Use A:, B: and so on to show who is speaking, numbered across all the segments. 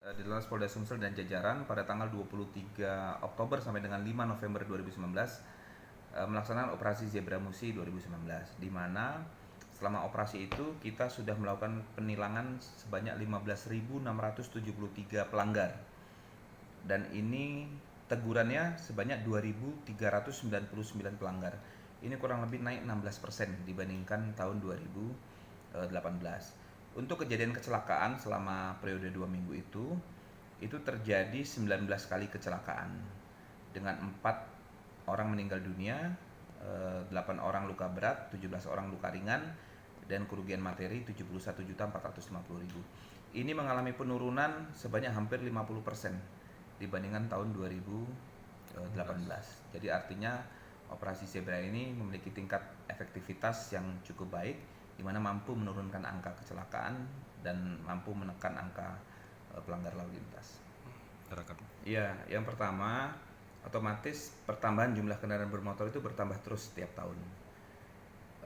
A: Di Lantas Polda Sumsel dan jajaran pada tanggal 23 Oktober sampai dengan 5 November 2019 melaksanakan operasi Zebra Musi 2019, di mana selama operasi itu kita sudah melakukan penilangan sebanyak 15.673 pelanggar, dan ini tegurannya sebanyak 2.399 pelanggar. Ini kurang lebih naik 16% dibandingkan tahun 2018. Untuk kejadian kecelakaan selama periode 2 minggu itu terjadi 19 kali kecelakaan dengan 4 orang meninggal dunia, 8 orang luka berat, 17 orang luka ringan, dan kerugian materi 71.450.000. Ini mengalami penurunan sebanyak hampir 50% dibandingkan tahun 2018. Jadi artinya operasi Zebra ini memiliki tingkat efektivitas yang cukup baik, di mana mampu menurunkan angka kecelakaan dan mampu menekan angka pelanggar lalu lintas. Iya, yang pertama, otomatis pertambahan jumlah kendaraan bermotor itu bertambah terus setiap tahun.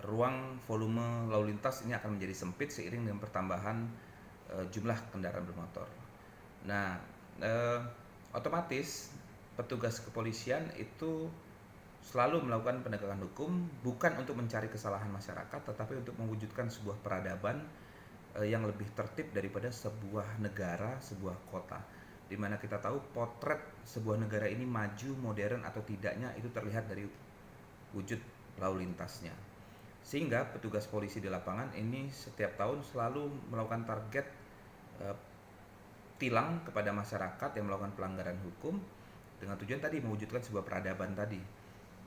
A: Ruang volume lalu lintas ini akan menjadi sempit seiring dengan pertambahan jumlah kendaraan bermotor. Nah, otomatis petugas kepolisian itu selalu melakukan penegakan hukum bukan untuk mencari kesalahan masyarakat, tetapi untuk mewujudkan sebuah peradaban yang lebih tertib daripada sebuah negara, sebuah kota. Di mana kita tahu potret sebuah negara ini maju, modern atau tidaknya itu terlihat dari wujud lalu lintasnya. Sehingga petugas polisi di lapangan ini setiap tahun selalu melakukan target tilang kepada masyarakat yang melakukan pelanggaran hukum dengan tujuan tadi mewujudkan sebuah peradaban tadi.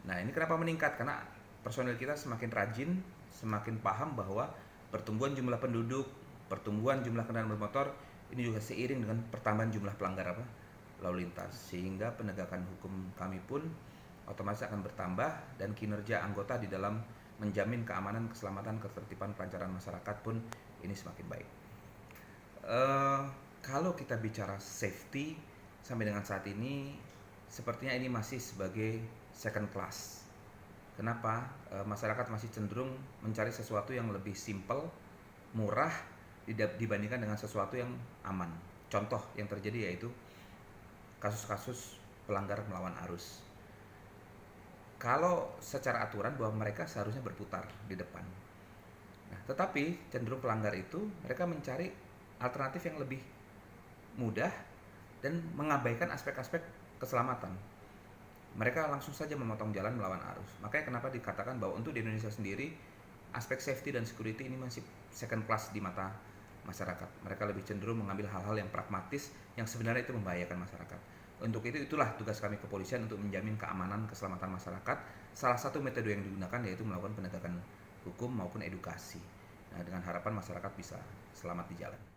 A: Nah, ini kenapa meningkat? Karena personel kita semakin rajin, semakin paham bahwa pertumbuhan jumlah penduduk, pertumbuhan jumlah kendaraan bermotor ini juga seiring dengan pertambahan jumlah pelanggar lalu lintas, sehingga penegakan hukum kami pun otomatis akan bertambah dan kinerja anggota di dalam menjamin keamanan, keselamatan, ketertiban, kelancaran masyarakat pun ini semakin baik. Kalau kita bicara safety sampai dengan saat ini sepertinya ini masih sebagai second class. Kenapa? Masyarakat masih cenderung mencari sesuatu yang lebih simple, murah dibandingkan dengan sesuatu yang aman. Contoh yang terjadi yaitu kasus-kasus pelanggar melawan arus. Kalau secara aturan bahwa mereka seharusnya berputar di depan. Nah, tetapi cenderung pelanggar itu mereka mencari alternatif yang lebih mudah dan mengabaikan aspek-aspek keselamatan. Mereka langsung saja memotong jalan melawan arus. Makanya kenapa dikatakan bahwa untuk di Indonesia sendiri aspek safety dan security ini masih second class di mata masyarakat. Mereka lebih cenderung mengambil hal-hal yang pragmatis yang sebenarnya itu membahayakan masyarakat. Untuk itulah tugas kami kepolisian untuk menjamin keamanan, keselamatan masyarakat. Salah satu metode yang digunakan yaitu melakukan penegakan hukum maupun edukasi. Nah, dengan harapan masyarakat bisa selamat di jalan.